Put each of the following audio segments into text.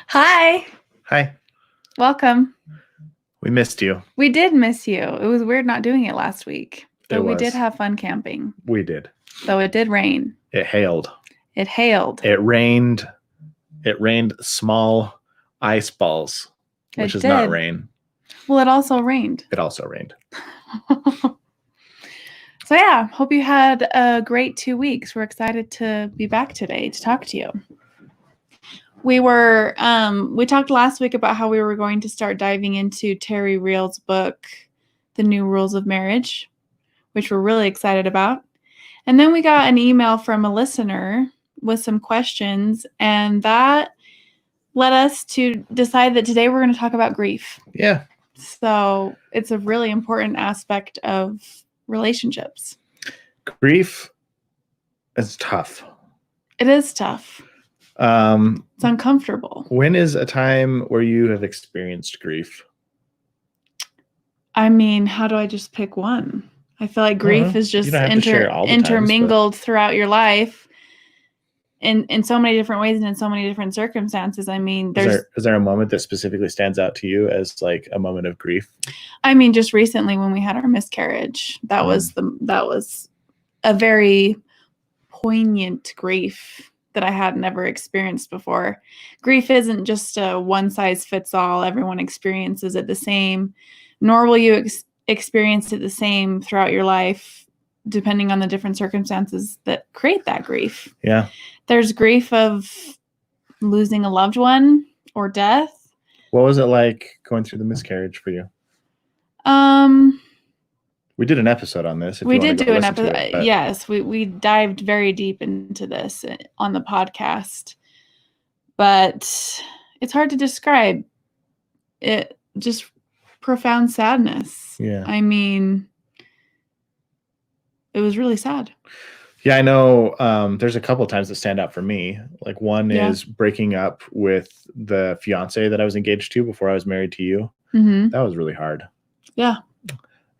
Hi. Hi. Welcome. We missed you. We did miss you. It was weird not doing it last week. Though we did have fun camping. We did. Though it did rain. It hailed. It hailed. It rained. It rained small ice balls, which is not rain. Well, it also rained. It also rained. So yeah, hope you had a great 2 weeks. We're excited to be back today to talk to you. We talked last week about how we were going to start diving into Terry Real's book, The New Rules of Marriage, which we're really excited about. And then we got an email from a listener with some questions, and that led us to decide that today we're going to talk about grief. Yeah. So it's a really important aspect of relationships. Grief is tough. It is tough. It's uncomfortable. When is a time where you have experienced grief? I mean, how do I just pick one? I feel like grief is just intermingled throughout your life in so many different ways and in so many different circumstances. I mean, is there a moment that specifically stands out to you as like a moment of grief? I mean, just recently when we had our miscarriage, that was a very poignant grief that I had never experienced before. Grief isn't just a one size fits all. Everyone experiences it the same, nor will you experience it the same throughout your life, depending on the different circumstances that create that grief. Yeah. There's grief of losing a loved one or death. What was it like going through the miscarriage for you? We did an episode on this. We did do an episode. Yes, we dived very deep into this on the podcast, but it's hard to describe. It just profound sadness. Yeah. I mean, it was really sad. Yeah, I know. There's a couple of times that stand out for me. Like one is breaking up with the fiance that I was engaged to before I was married to you. Mm-hmm. That was really hard. Yeah.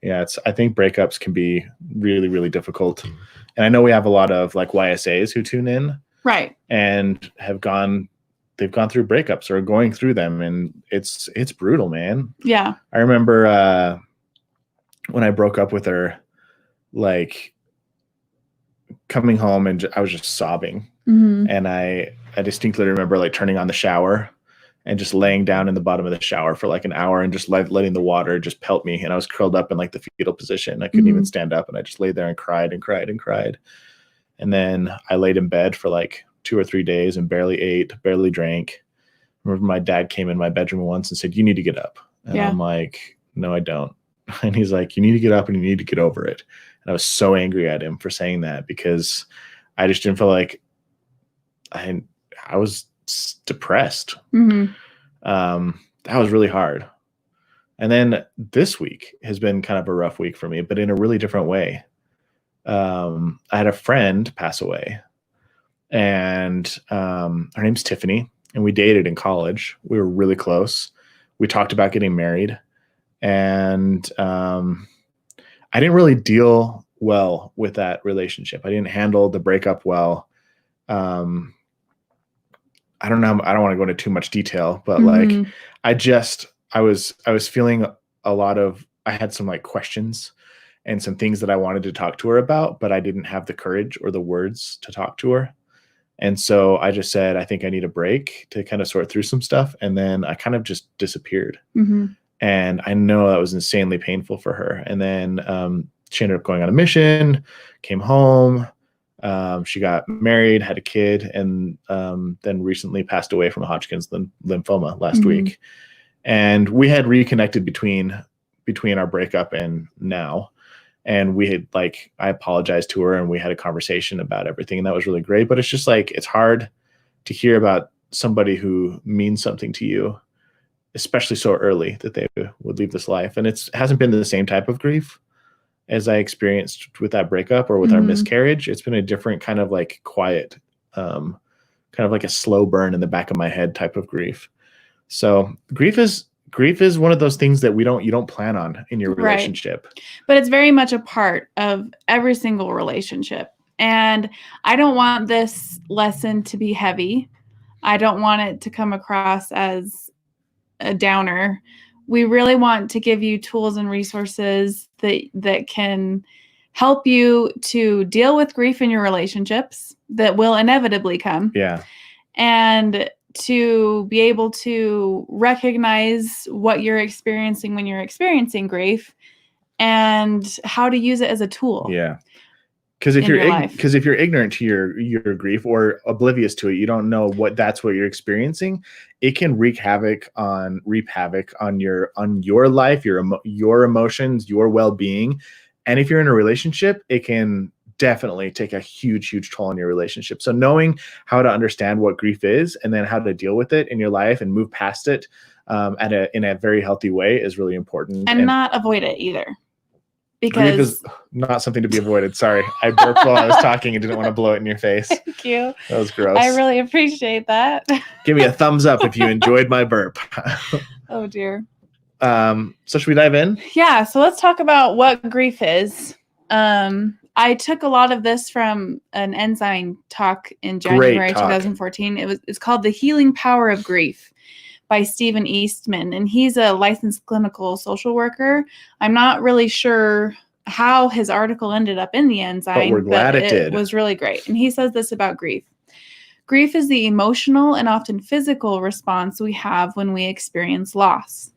Yeah, I think breakups can be really, really difficult. And I know we have a lot of like YSAs who tune in. Right. And they've gone through breakups or are going through them. And it's brutal, man. Yeah. I remember when I broke up with her, like coming home and I was just sobbing. Mm-hmm. And I distinctly remember like turning on the shower and just laying down in the bottom of the shower for like an hour and just letting the water just pelt me. And I was curled up in like the fetal position. I couldn't even stand up. And I just laid there and cried and cried and cried. And then I laid in bed for like 2 or 3 days and barely ate, barely drank. I remember my dad came in my bedroom once and said, "You need to get up." And I'm like, "No, I don't." And he's like, "You need to get up and you need to get over it." And I was so angry at him for saying that because I just didn't feel like I was depressed. Mm-hmm. That was really hard. And then this week has been kind of a rough week for me, but in a really different way. I had a friend pass away, and her name's Tiffany, and we dated in college. We were really close. We talked about getting married, and I didn't really deal well with that relationship. I didn't handle the breakup well. I don't know. I don't want to go into too much detail, but like, I was feeling a lot of, I had some like questions and some things that I wanted to talk to her about, but I didn't have the courage or the words to talk to her. And so I just said, I think I need a break to kind of sort through some stuff. And then I kind of just disappeared. Mm-hmm. And I know that was insanely painful for her. And then she ended up going on a mission, came home. She got married, had a kid, and then recently passed away from Hodgkin's lymphoma last week. And we had reconnected between our breakup and now. And we had I apologized to her and we had a conversation about everything. And that was really great. But it's just like, it's hard to hear about somebody who means something to you, especially so early that they would leave this life. And it hasn't been the same type of grief as I experienced with that breakup or with our miscarriage. It's been a different kind of like quiet, kind of like a slow burn in the back of my head type of grief. So grief is one of those things that you don't plan on in your relationship. Right. But it's very much a part of every single relationship. And I don't want this lesson to be heavy. I don't want it to come across as a downer. We really want to give you tools and resources that can help you to deal with grief in your relationships that will inevitably come. Yeah. And to be able to recognize what you're experiencing when you're experiencing grief and how to use it as a tool. Yeah. Because if you're ignorant to your grief or oblivious to it, you don't know that's what you're experiencing. It can reap havoc on your life, your emotions, your well-being. And if you're in a relationship, it can definitely take a huge, huge toll on your relationship. So knowing how to understand what grief is and then how to deal with it in your life and move past it in a very healthy way is really important. And not avoid it either. Because grief is not something to be avoided. Sorry, I burped while I was talking and didn't want to blow it in your face. Thank you. That was gross. I really appreciate that. Give me a thumbs up if you enjoyed my burp. Oh, dear. So should we dive in? Yeah, so let's talk about what grief is. I took a lot of this from an Ensign talk in January 2014. It's called The Healing Power of Grief by Stephen Eastman, and he's a licensed clinical social worker. I'm not really sure how his article ended up in the Ensign, but we're glad it did. It was really great. And he says this about grief. Grief is the emotional and often physical response we have when we experience loss.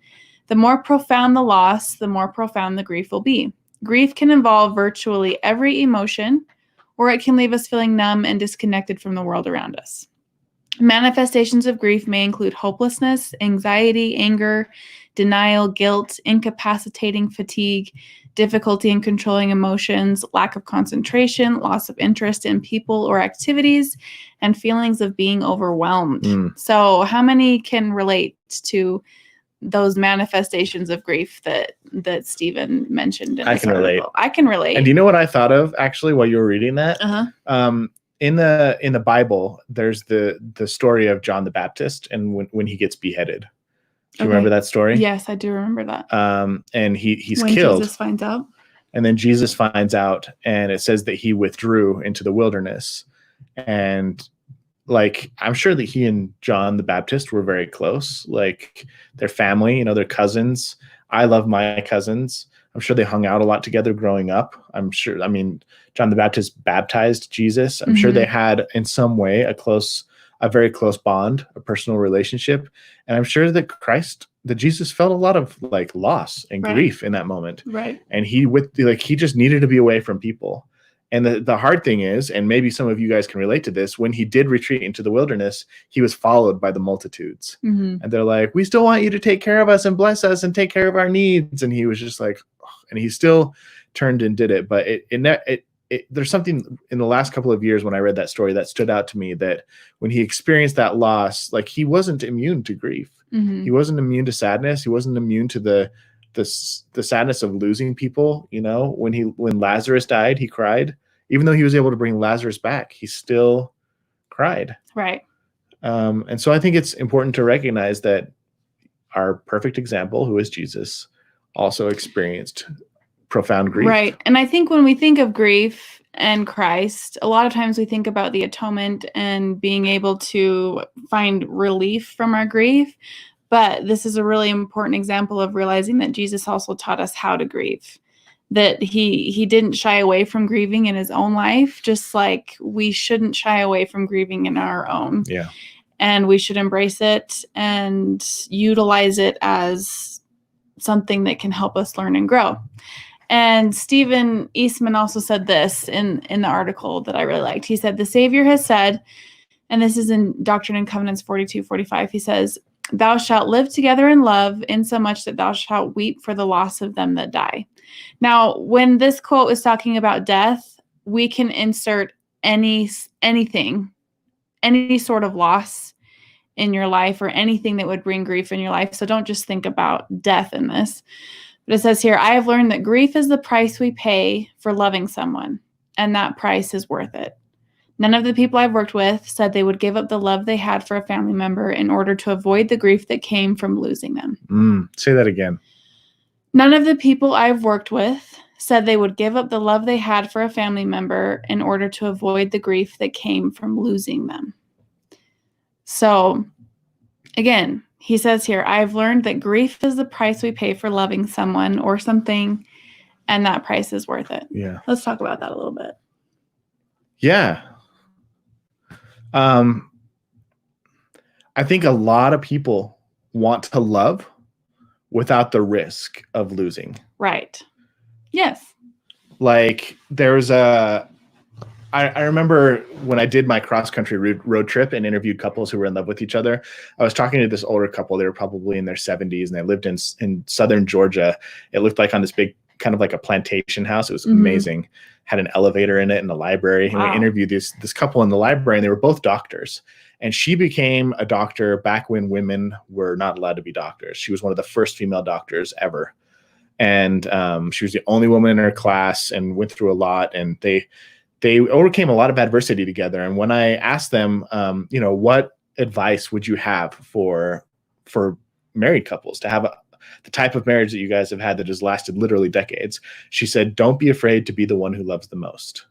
The more profound the loss, the more profound the grief will be. Grief can involve virtually every emotion, or it can leave us feeling numb and disconnected from the world around us. Manifestations of grief may include hopelessness, anxiety, anger, denial, guilt, incapacitating fatigue, difficulty in controlling emotions, lack of concentration, loss of interest in people or activities, and feelings of being overwhelmed. So how many can relate to those manifestations of grief that Stephen mentioned in this article? I can relate. And do you know what I thought of actually while you were reading that? In the Bible, there's the story of John the Baptist and when he gets beheaded. Do you remember that story? Yes, I do remember that. And he's when killed. Jesus finds out. And then Jesus finds out, and it says that he withdrew into the wilderness. And like, I'm sure that he and John the Baptist were very close. Like, their family, they're cousins. I love my cousins. I'm sure they hung out a lot together growing up. John the Baptist baptized Jesus. I'm sure they had in some way a very close bond, a personal relationship. And I'm sure that Jesus felt a lot of like loss and grief in that moment. Right. And he just needed to be away from people. And the hard thing is, and maybe some of you guys can relate to this, when he did retreat into the wilderness, he was followed by the multitudes. And they're like, we still want you to take care of us and bless us and take care of our needs. And he was just like, and he still turned and did it. But there's something in the last couple of years when I read that story that stood out to me, that when he experienced that loss, like, he wasn't immune to grief. He wasn't immune to sadness. He wasn't immune to the sadness of losing people. When Lazarus died, he cried. Even though he was able to bring Lazarus back, he still cried. Right. And so I think it's important to recognize that our perfect example, who is Jesus, also experienced profound grief. Right. And I think when we think of grief and Christ, a lot of times we think about the atonement and being able to find relief from our grief. But this is a really important example of realizing that Jesus also taught us how to grieve, that he didn't shy away from grieving in his own life, just like we shouldn't shy away from grieving in our own. Yeah. And we should embrace it and utilize it as something that can help us learn and grow. And Stephen Eastman also said this in the article that I really liked. He said, the Savior has said, and this is in Doctrine and Covenants 42:45, he says, thou shalt live together in love, insomuch that thou shalt weep for the loss of them that die. Now, when this quote is talking about death, we can insert anything, any sort of loss in your life or anything that would bring grief in your life. So don't just think about death in this. But it says here, I have learned that grief is the price we pay for loving someone, and that price is worth it. None of the people I've worked with said they would give up the love they had for a family member in order to avoid the grief that came from losing them. Say that again. None of the people I've worked with said they would give up the love they had for a family member in order to avoid the grief that came from losing them. So again, he says here, I've learned that grief is the price we pay for loving someone or something, and that price is worth it. Yeah. Let's talk about that a little bit. Yeah. I think a lot of people want to love without the risk of losing. Right. Yes. Like there's I remember when I did my cross-country road trip and interviewed couples who were in love with each other, I was talking to this older couple. They were probably in their 70s, and they lived in southern Georgia. It looked like on this big, kind of like a plantation house. It was amazing. Had an elevator in it and a library. Wow. And we interviewed this couple in the library, and they were both doctors. And she became a doctor back when women were not allowed to be doctors. She was one of the first female doctors ever. And she was the only woman in her class and went through a lot. And they overcame a lot of adversity together. And when I asked them, what advice would you have for married couples to have the type of marriage that you guys have had that has lasted literally decades? She said, don't be afraid to be the one who loves the most.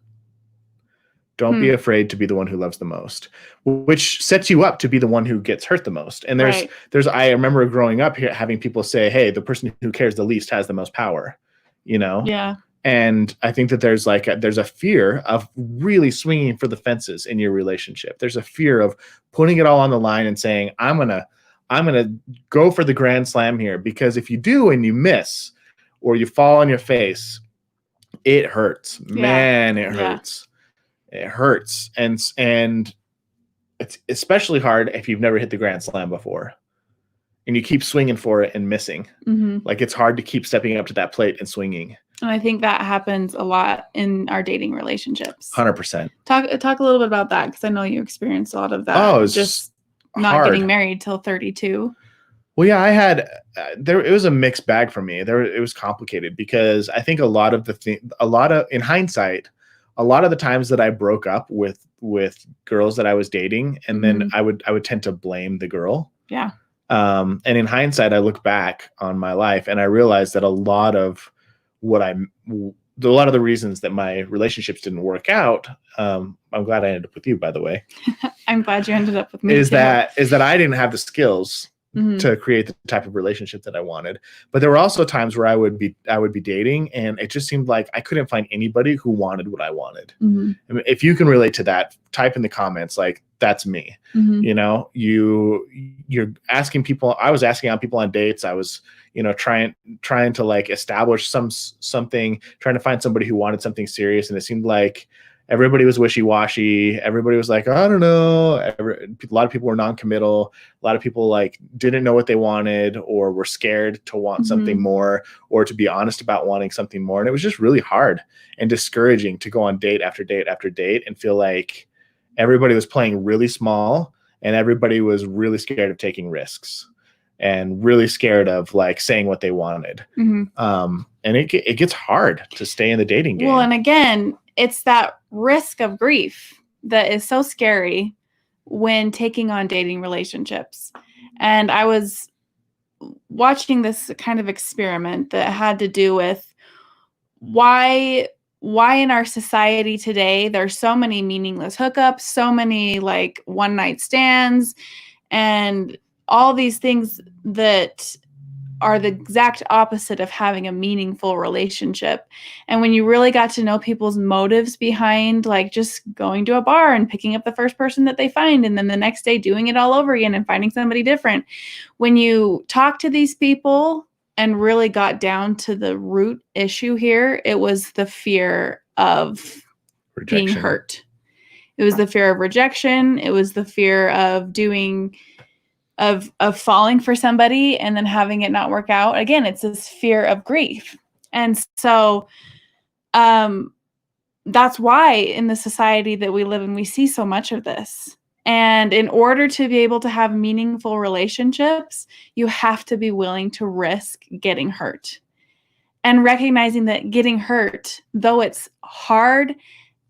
Don't be afraid to be the one who loves the most, which sets you up to be the one who gets hurt the most. And I remember growing up here having people say, hey, the person who cares the least has the most power, Yeah. And I think that there's a fear of really swinging for the fences in your relationship. There's a fear of putting it all on the line and saying, I'm going to go for the grand slam here, because if you do and you miss or you fall on your face, it hurts. Yeah. Man, it hurts. Yeah. It hurts. And it's especially hard if you've never hit the grand slam before and you keep swinging for it and missing. Like it's hard to keep stepping up to that plate and swinging. And I think that happens a lot in our dating relationships. 100%. Talk a little bit about that, because I know you experienced a lot of that. Oh, it's just not getting married till 32. Well, yeah, I had it was a mixed bag for me. It was complicated because I think in hindsight, a lot of the times that I broke up with girls that I was dating, and then I would tend to blame the girl. Yeah. And in hindsight, I look back on my life and I realized that a lot of the reasons that my relationships didn't work out, I'm glad I ended up with you, by the way. I'm glad you ended up with me. Is that I didn't have the skills to create the type of relationship that I wanted. But there were also times where I would be dating, and it just seemed like I couldn't find anybody who wanted what I wanted. I mean, if you can relate to that, type in the comments, like, that's me. You're asking people. I was asking out people on dates. I was, trying to like establish something, trying to find somebody who wanted something serious. And it seemed like everybody was wishy-washy. Everybody was like, I don't know. A lot of people were non-committal. A lot of people like didn't know what they wanted, or were scared to want something more, or to be honest about wanting something more. And it was just really hard and discouraging to go on date after date after date and feel like everybody was playing really small and everybody was really scared of taking risks and really scared of like saying what they wanted. And it gets hard to stay in the dating game. Well, and again, it's that risk of grief that is so scary when taking on dating relationships. And I was watching this kind of experiment that had to do with why in our society today there's so many meaningless hookups, so many like one night stands, and all these things that are the exact opposite of having a meaningful relationship. And when you really got to know people's motives behind like just going to a bar and picking up the first person that they find, and then the next day doing it all over again and finding somebody different, when you talk to these people and really got down to the root issue here, it was the fear of being hurt. It was the fear of rejection. It was the fear of of falling for somebody and then having it not work out. Again, it's this fear of grief. And so that's why in the society that we live in, we see so much of this. And in order to be able to have meaningful relationships, you have to be willing to risk getting hurt. And recognizing that getting hurt, though it's hard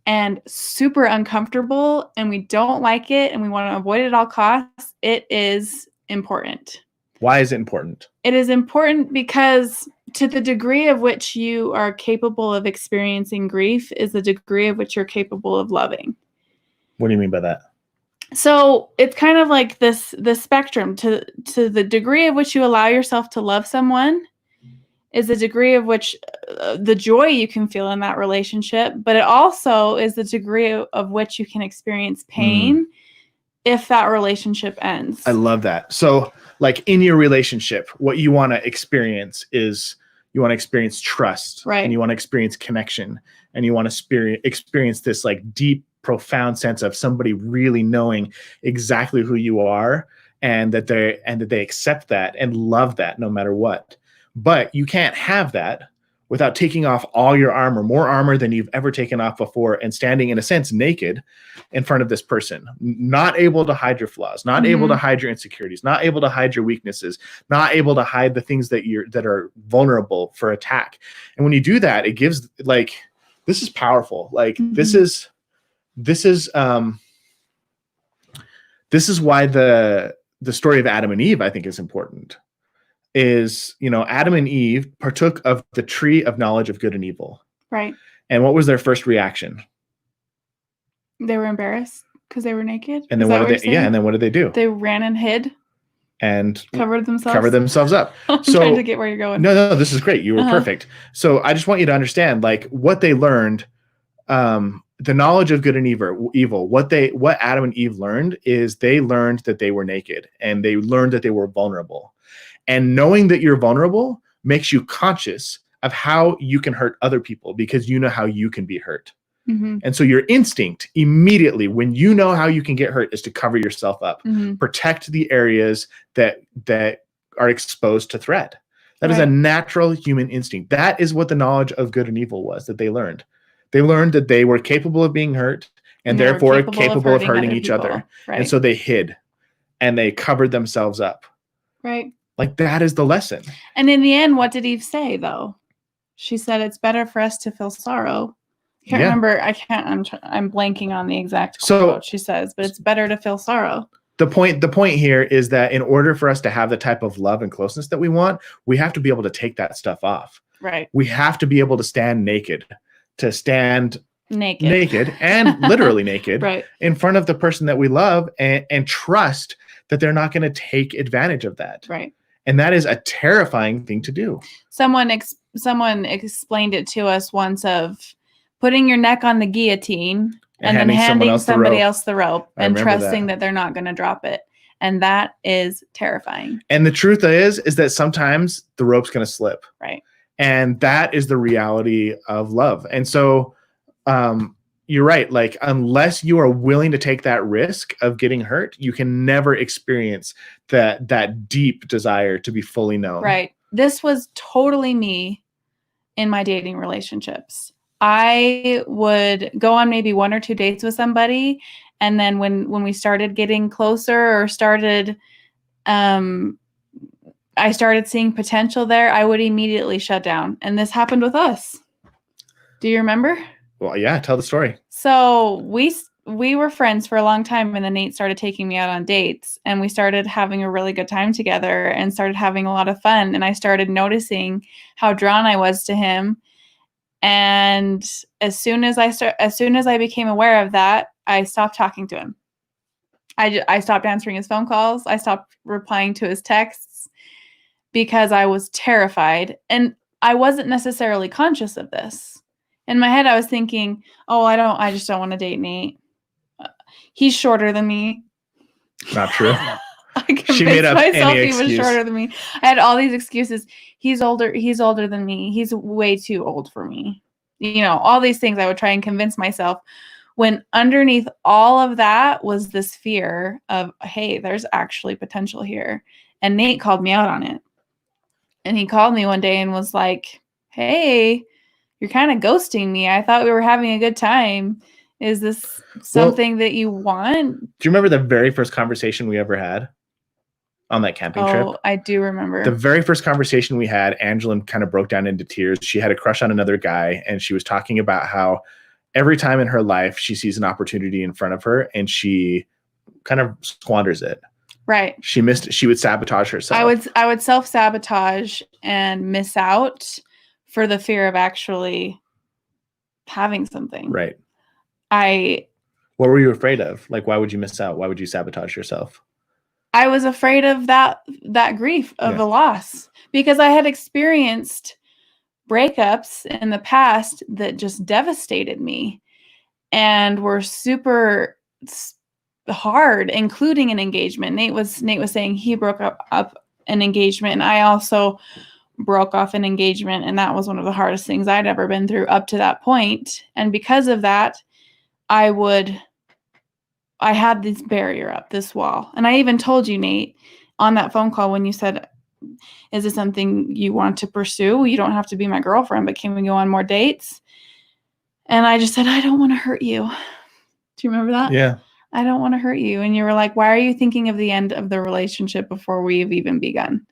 and super uncomfortable and we don't like it and we want to avoid it at all costs, it is important. Why is it important? It is important because to the degree of which you are capable of experiencing grief is the degree of which you're capable of loving. What do you mean by that? So it's kind of like this spectrum to the degree of which you allow yourself to love someone is the degree of which the joy you can feel in that relationship, but it also is the degree of which you can experience pain if that relationship ends. I love that. So like in your relationship, what you want to experience is you want to experience trust, right? And you want to experience connection, and you want to experience this like deep, profound sense of somebody really knowing exactly who you are, and that they accept that and love that no matter what. But you can't have that without taking off all your armor, more armor than you've ever taken off before, and standing in a sense naked in front of this person, not able to hide your flaws, not able to hide your insecurities, not able to hide your weaknesses, not able to hide the things that are vulnerable for attack. And when you do that, it gives like, this is powerful. Like this is why the story of Adam and Eve, I think, is important. Is, Adam and Eve partook of the tree of knowledge of good and evil. Right. And what was their first reaction? They were embarrassed because they were naked. And then and then what did they do? They ran and hid and covered themselves up. I'm trying to get where you're going. No, this is great. You were perfect. So I just want you to understand, like, what they learned, the knowledge of good and evil. What Adam and Eve learned is they learned that they were naked, and they learned that they were vulnerable. And knowing that you're vulnerable makes you conscious of how you can hurt other people, because you know how you can be hurt. And so your instinct immediately, when you know how you can get hurt, is to cover yourself up, protect the areas that are exposed to threat. That is a natural human instinct. That is what the knowledge of good and evil was that they learned. They learned that they were capable of being hurt, and therefore capable of hurting each other. Right. And so they hid and they covered themselves up. Right. Like, that is the lesson. And in the end, what did Eve say, though? She said, it's better for us to feel sorrow. I can't remember. I'm blanking on the exact quote she says, but it's better to feel sorrow. The point here is that in order for us to have the type of love and closeness that we want, we have to be able to take that stuff off. Right. We have to be able to stand naked, naked and literally naked in front of the person that we love, and trust that they're not going to take advantage of that. Right. And that is a terrifying thing to do. Someone explained it to us once of putting your neck on the guillotine and then handing somebody else the rope and trusting that they're not going to drop it. And that is terrifying. And the truth is that sometimes the rope's going to slip. Right. And that is the reality of love. And so you're right. Like, unless you are willing to take that risk of getting hurt, you can never experience that deep desire to be fully known. Right. This was totally me in my dating relationships. I would go on maybe 1 or 2 dates with somebody, and then when we started getting closer, or I started seeing potential there, I would immediately shut down. And this happened with us. Do you remember? Well, yeah, tell the story. So we were friends for a long time, and then Nate started taking me out on dates, and we started having a really good time together and started having a lot of fun. And I started noticing how drawn I was to him. And as soon as I became aware of that, I stopped talking to him. I stopped answering his phone calls. I stopped replying to his texts because I was terrified. And I wasn't necessarily conscious of this. In my head, I was thinking, I just don't want to date Nate. He's shorter than me. Not true. I convinced myself he was shorter than me. I had all these excuses. He's older than me. He's way too old for me. All these things I would try and convince myself, when underneath all of that was this fear of, hey, there's actually potential here. And Nate called me out on it. And he called me one day and was like, hey, you're kind of ghosting me. I thought we were having a good time. Is this something that you want? Do you remember the very first conversation we ever had on that camping trip? Oh, I do remember. The very first conversation we had, Angilyn kind of broke down into tears. She had a crush on another guy, and she was talking about how every time in her life she sees an opportunity in front of her and she kind of squanders it. Right. She would sabotage herself. I would self-sabotage and miss out for the fear of actually having something. Right. What were you afraid of? Like, why would you miss out? Why would you sabotage yourself? I was afraid of that grief of a loss, because I had experienced breakups in the past that just devastated me and were super hard, including an engagement. Nate was saying he broke up an engagement, and I also broke off an engagement, and that was one of the hardest things I'd ever been through up to that point. And because of that, I had this barrier up, this wall. And I even told you, Nate, on that phone call when you said, is this something you want to pursue? You don't have to be my girlfriend, but can we go on more dates? And I just said, I don't want to hurt you. Do you remember that? Yeah. I don't want to hurt you. And you were like, why are you thinking of the end of the relationship before we've even begun?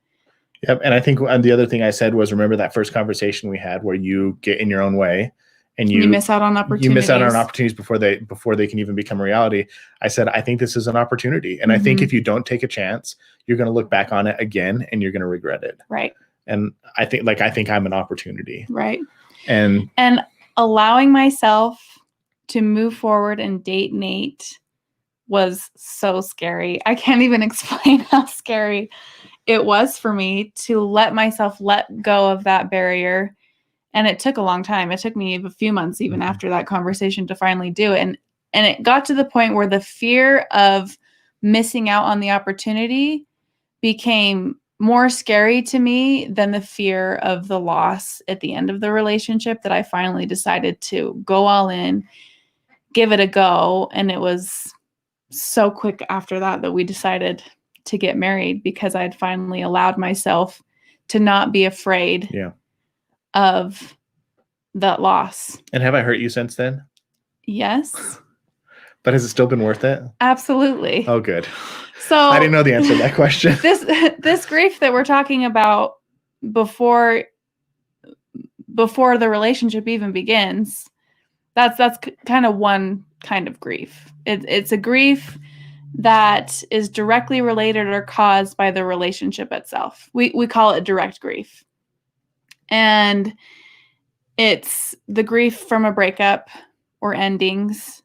Yep. And I think the other thing I said was, remember that first conversation we had where you get in your own way and you miss out on opportunities. You miss out on opportunities before they can even become reality. I said, I think this is an opportunity. And I think if you don't take a chance, you're going to look back on it again and you're going to regret it. Right. And I think I'm an opportunity. Right. And allowing myself to move forward and date Nate was so scary. I can't even explain how scary it was for me to let myself let go of that barrier. And it took a long time. It took me a few months even after that conversation to finally do it. And it got to the point where the fear of missing out on the opportunity became more scary to me than the fear of the loss at the end of the relationship, that I finally decided to go all in, give it a go. And it was so quick after that we decided to get married, because I'd finally allowed myself to not be afraid of that loss. And have I hurt you since then? Yes. But has it still been worth it? Absolutely. Oh, good. So I didn't know the answer to that question. This grief that we're talking about before the relationship even begins, that's kind of one kind of grief. It's a grief that is directly related or caused by the relationship itself. We call it direct grief. And it's the grief from a breakup or endings.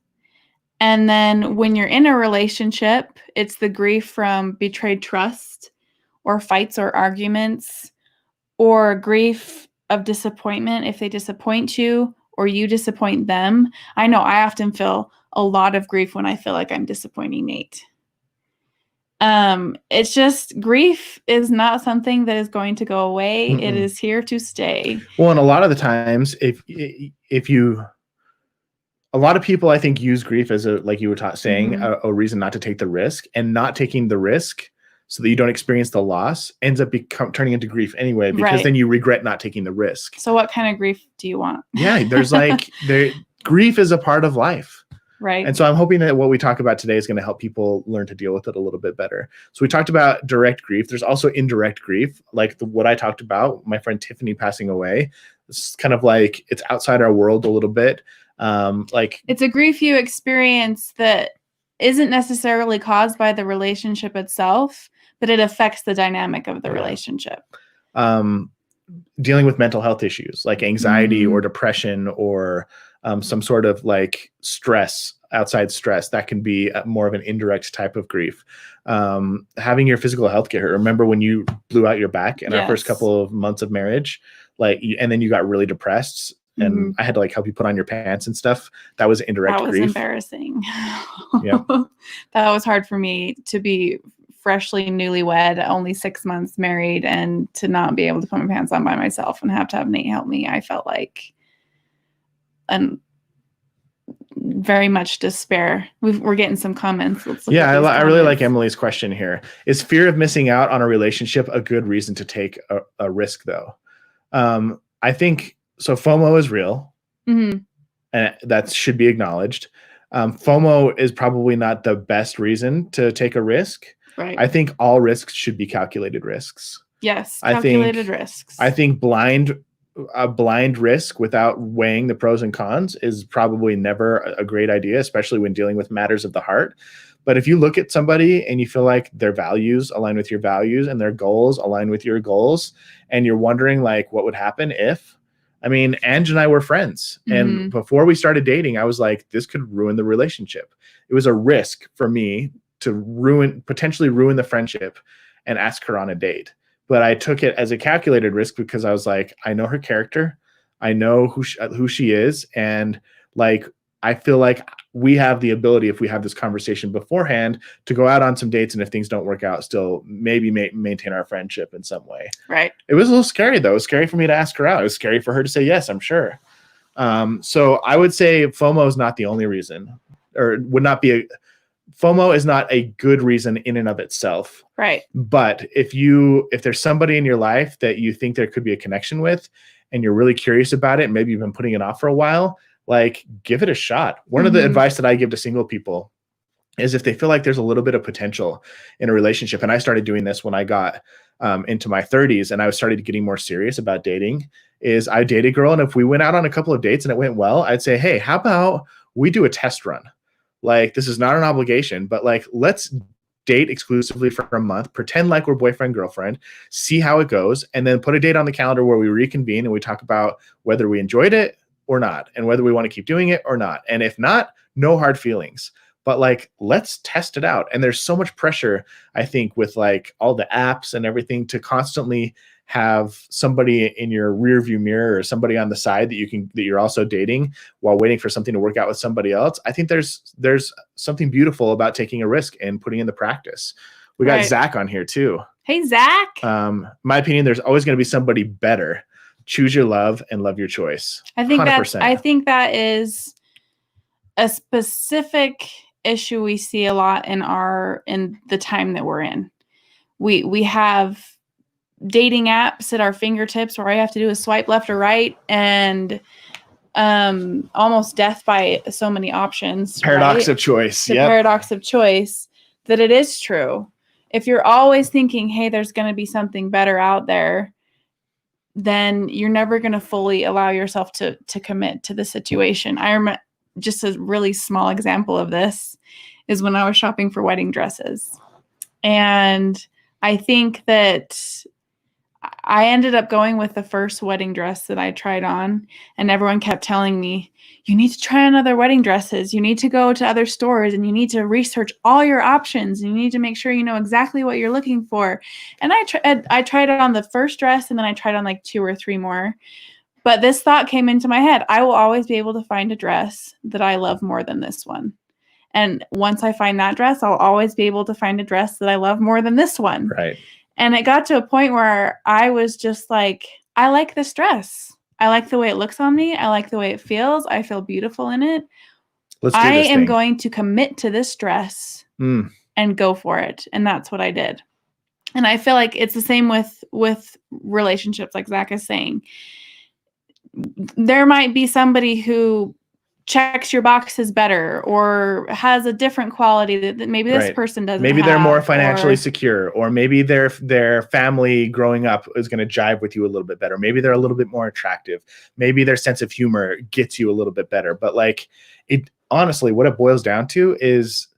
And then when you're in a relationship, it's the grief from betrayed trust or fights or arguments, or grief of disappointment if they disappoint you or you disappoint them. I know I often feel a lot of grief when I feel like I'm disappointing Nate. It's just, grief is not something that is going to go away. Mm-mm. It is here to stay. Well, and a lot of the times, a lot of people, I think, use grief as like you were saying, a reason not to take the risk, and not taking the risk so that you don't experience the loss ends up turning into grief anyway, because then you regret not taking the risk. So what kind of grief do you want? Yeah, there's grief is a part of life. Right. And so I'm hoping that what we talk about today is going to help people learn to deal with it a little bit better. So we talked about direct grief. There's also indirect grief, like what I talked about, my friend Tiffany passing away. It's kind of like it's outside our world a little bit. It's a grief you experience that isn't necessarily caused by the relationship itself, but it affects the dynamic of the relationship. Dealing with mental health issues like anxiety or depression or some sort of like stress, outside stress, that can be more of an indirect type of grief. Having your physical health get hurt. Remember when you blew out your back in our first couple of months of marriage, and then you got really depressed and I had to like help you put on your pants and stuff. That was indirect grief. That was embarrassing. Yeah. That was hard for me to be freshly newlywed, only 6 months married, and to not be able to put my pants on by myself and have to have Nate help me. I felt like very much despair. We're getting some comments. I really like Emily's question here. Is fear of missing out on a relationship a good reason to take a risk, though? I think so. FOMO is real, and that should be acknowledged. FOMO is probably not the best reason to take a risk. Right. I think all risks should be calculated risks. Yes, calculated risks. I think a blind risk without weighing the pros and cons is probably never a great idea, especially when dealing with matters of the heart. But if you look at somebody and you feel like their values align with your values and their goals align with your goals, and you're wondering like what would happen if, I mean, Ange and I were friends. And before we started dating, I was like, this could ruin the relationship. It was a risk for me to potentially ruin the friendship and ask her on a date. But I took it as a calculated risk because I was like, I know her character. I know who she is. And like, I feel like we have the ability, if we have this conversation beforehand, to go out on some dates. And if things don't work out, still maybe maintain our friendship in some way. Right. It was a little scary, though. It was scary for me to ask her out. It was scary for her to say yes, I'm sure. So I would say FOMO is not the only reason, or would not be FOMO is not a good reason in and of itself. Right. But if there's somebody in your life that you think there could be a connection with and you're really curious about it, and maybe you've been putting it off for a while, like, give it a shot. One of the advice that I give to single people is if they feel like there's a little bit of potential in a relationship, and I started doing this when I got into my 30s and I started getting more serious about dating, is I date a girl, and if we went out on a couple of dates and it went well, I'd say, hey, how about we do a test run? Like, this is not an obligation, but like, let's date exclusively for a month, pretend like we're boyfriend, girlfriend, see how it goes, and then put a date on the calendar where we reconvene and we talk about whether we enjoyed it or not, and whether we want to keep doing it or not. And if not, no hard feelings. But like, let's test it out. And there's so much pressure, I think, with like all the apps and everything to constantly have somebody in your rear view mirror or somebody on the side that you're also dating while waiting for something to work out with somebody else. I think there's something beautiful about taking a risk and putting in the practice. We got Zach on here too. Hey, Zach. My opinion, there's always going to be somebody better. Choose your love and love your choice. I think that is a specific issue we see a lot in the time that we're in. We have dating apps at our fingertips where all you have to do is swipe left or right, and almost death by so many options. Paradox of choice. The paradox of choice, that it is true. If you're always thinking, hey, there's going to be something better out there, then you're never going to fully allow yourself to commit to the situation. I remember just a really small example of this is when I was shopping for wedding dresses. And I think that I ended up going with the first wedding dress that I tried on, and everyone kept telling me, you need to try on other wedding dresses. You need to go to other stores and you need to research all your options. And you need to make sure you know exactly what you're looking for. And I tried it on the first dress, and then I tried on like 2 or 3 more. But this thought came into my head. I will always be able to find a dress that I love more than this one. And once I find that dress, I'll always be able to find a dress that I love more than this one. Right. And it got to a point where I was just like, I like this dress. I like the way it looks on me. I like the way it feels. I feel beautiful in it. I am going to commit to this dress and go for it. And that's what I did. And I feel like it's the same with relationships, like Zach is saying. There might be somebody who checks your boxes better or has a different quality that maybe this person doesn't Maybe have, they're more financially secure, or maybe their family growing up is going to jive with you a little bit better. Maybe they're a little bit more attractive. Maybe their sense of humor gets you a little bit better. But like, it honestly, what it boils down to is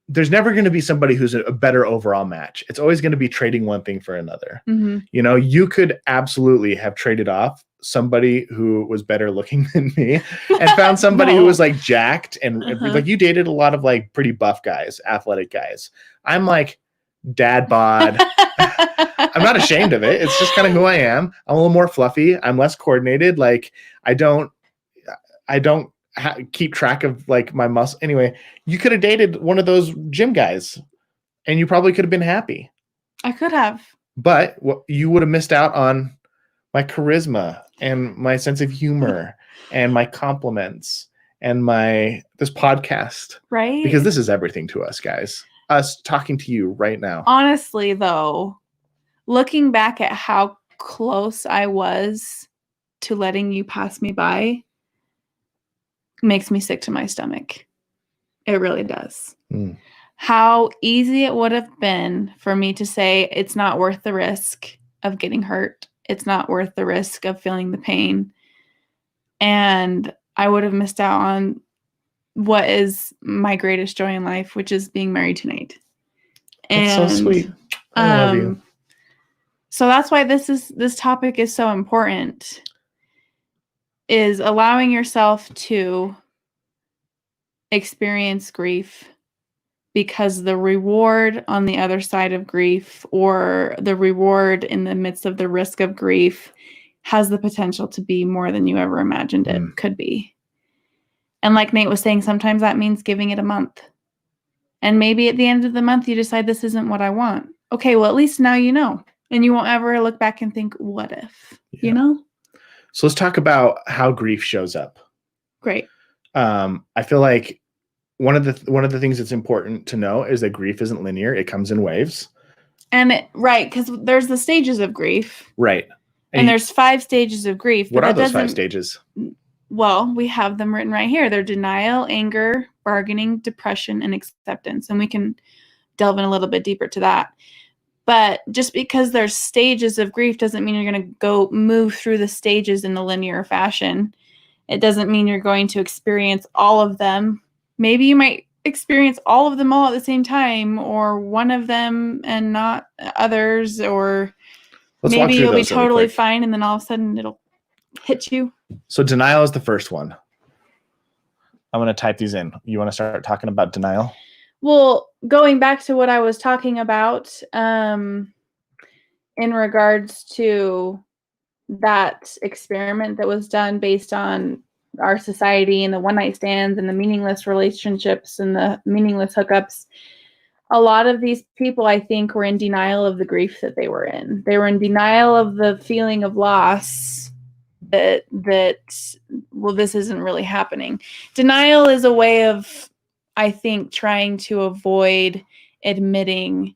there's never going to be somebody who's a better overall match. It's always going to be trading one thing for another. Mm-hmm. You know, you could absolutely have traded off somebody who was better looking than me and found somebody who was like jacked and like, you dated a lot of like pretty buff guys, athletic guys. I'm like dad bod. I'm not ashamed of it. It's just kind of who I am. I'm a little more fluffy. I'm less coordinated. Like I don't keep track of like my muscle. Anyway, you could have dated one of those gym guys and you probably could have been happy. I could have. But you would have missed out on my charisma and my sense of humor and my compliments and this podcast. Right. Because this is everything to us, guys. Us talking to you right now. Honestly, though, looking back at how close I was to letting you pass me by makes me sick to my stomach. It really does. How easy it would have been for me to say it's not worth the risk of getting hurt. It's not worth the risk of feeling the pain. And I would have missed out on what is my greatest joy in life, which is being married to Nate. That's so sweet. I love you. So that's why this topic is so important. is allowing yourself to experience grief because the reward on the other side of grief, or the reward in the midst of the risk of grief, has the potential to be more than you ever imagined it could be. And like Nate was saying, sometimes that means giving it a month. And maybe at the end of the month, you decide this isn't what I want. Okay, well, at least now you know. And you won't ever look back and think, what if, you know? So let's talk about how grief shows up. Great. I feel like one of the things that's important to know is that grief isn't linear. It comes in waves. And because there's the stages of grief. Right. And there's 5 stages of grief. What are those 5 stages? Well, we have them written right here. They're denial, anger, bargaining, depression, and acceptance. And we can delve in a little bit deeper to that. But just because there's stages of grief doesn't mean you're going to go move through the stages in a linear fashion. It doesn't mean you're going to experience all of them. Maybe you might experience all of them all at the same time, or one of them and not others, or maybe you'll be totally fine and then all of a sudden it'll hit you. So denial is the first one. I'm going to type these in. You want to start talking about denial? Well, going back to what I was talking about in regards to that experiment that was done based on our society and the one-night stands and the meaningless relationships and the meaningless hookups, a lot of these people, I think, were in denial of the grief that they were in. They were in denial of the feeling of loss that well, this isn't really happening. Denial is a way of, I think, trying to avoid admitting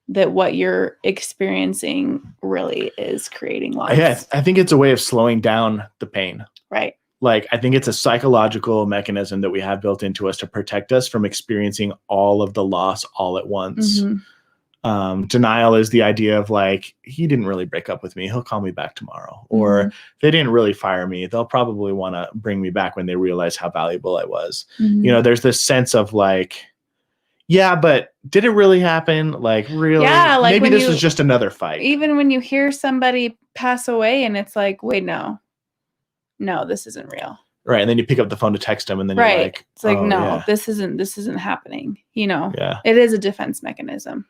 that what you're experiencing really is creating loss. Yeah, I think it's a way of slowing down the pain. Right. Like, I think it's a psychological mechanism that we have built into us to protect us from experiencing all of the loss all at once. Mm-hmm. Denial is the idea of like, he didn't really break up with me. He'll call me back tomorrow. Or they didn't really fire me. They'll probably want to bring me back when they realize how valuable I was. Mm-hmm. You know, there's this sense of like, yeah, but did it really happen? Like, really? Yeah, like maybe this was just another fight. Even when you hear somebody pass away and it's like, wait, no, this isn't real. Right. And then you pick up the phone to text them and then you're like, it's like, no, this isn't happening. You know, yeah, it is a defense mechanism.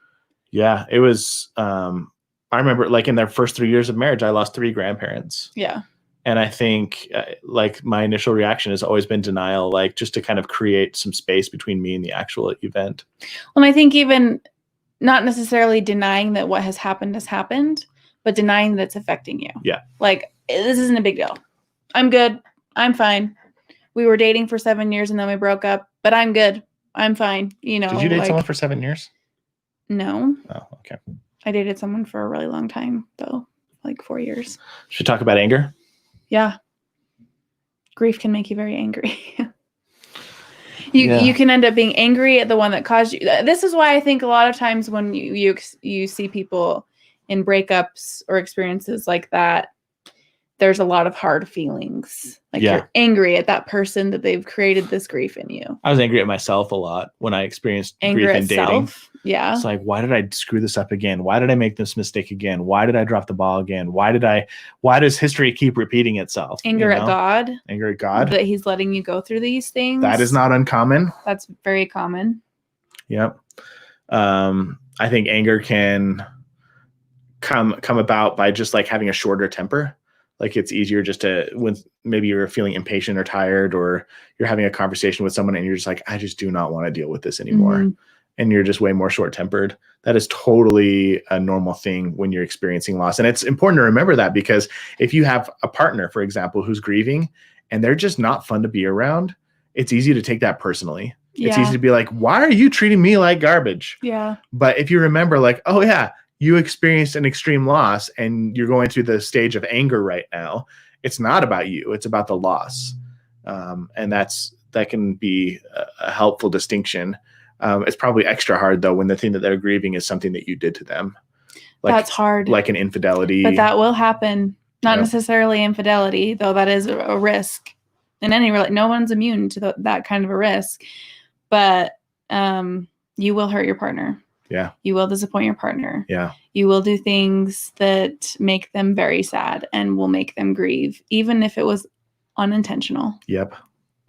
Yeah, it was, I remember like in their first 3 years of marriage, I lost 3 grandparents. Yeah. And I think like my initial reaction has always been denial, like just to kind of create some space between me and the actual event. Well, and I think even not necessarily denying that what has happened, but denying that it's affecting you. Yeah. Like, this isn't a big deal. I'm good. I'm fine. We were dating for 7 years and then we broke up, but I'm good. I'm fine. You know. Did you date someone for 7 years? No. Oh, okay. I dated someone for a really long time, though, like 4 years. Should we talk about anger? Yeah. Grief can make you very angry. You can end up being angry at the one that caused you. This is why I think a lot of times when you see people in breakups or experiences like that, there's a lot of hard feelings. Like you're angry at that person that they've created this grief in you. I was angry at myself a lot when I experienced grief in dating. Yeah. It's like, why did I screw this up again? Why did I make this mistake again? Why did I drop the ball again? Why does history keep repeating itself? Anger at God. Anger at God. That he's letting you go through these things. That is not uncommon. That's very common. Yep. I think anger can come about by just like having a shorter temper. Like it's easier just to, when maybe you're feeling impatient or tired, or you're having a conversation with someone and you're just like, I just do not want to deal with this anymore. Mm-hmm. And you're just way more short-tempered. That is totally a normal thing when you're experiencing loss. And it's important to remember that, because if you have a partner, for example, who's grieving and they're just not fun to be around, it's easy to take that personally. Yeah. It's easy to be like, why are you treating me like garbage? Yeah. But if you remember like, oh yeah, you experienced an extreme loss and you're going through the stage of anger right now, it's not about you, it's about the loss. And that can be a helpful distinction. It's probably extra hard though when the thing that they're grieving is something that you did to them. Like, that's hard. Like an infidelity. But that will happen. Not necessarily infidelity, though that is a risk. In any no one's immune to that kind of a risk. But you will hurt your partner. Yeah. You will disappoint your partner. Yeah. You will do things that make them very sad and will make them grieve, even if it was unintentional. Yep.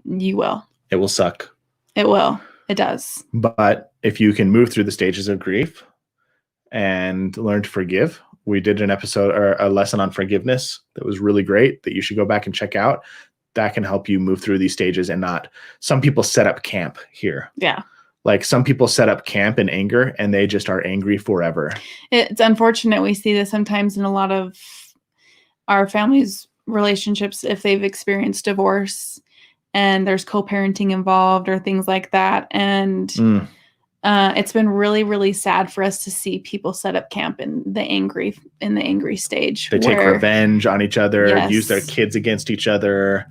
You will. It will suck. It will. It does. But if you can move through the stages of grief and learn to forgive, we did an episode or a lesson on forgiveness that was really great that you should go back and check out. That can help you move through these stages and not, some people set up camp here. Yeah. Like some people set up camp in anger and they just are angry forever. It's unfortunate. We see this sometimes in a lot of our families' relationships if they've experienced divorce and there's co-parenting involved or things like that. And it's been really, really sad for us to see people set up camp in the angry stage. They take revenge on each other, Yes. use their kids against each other,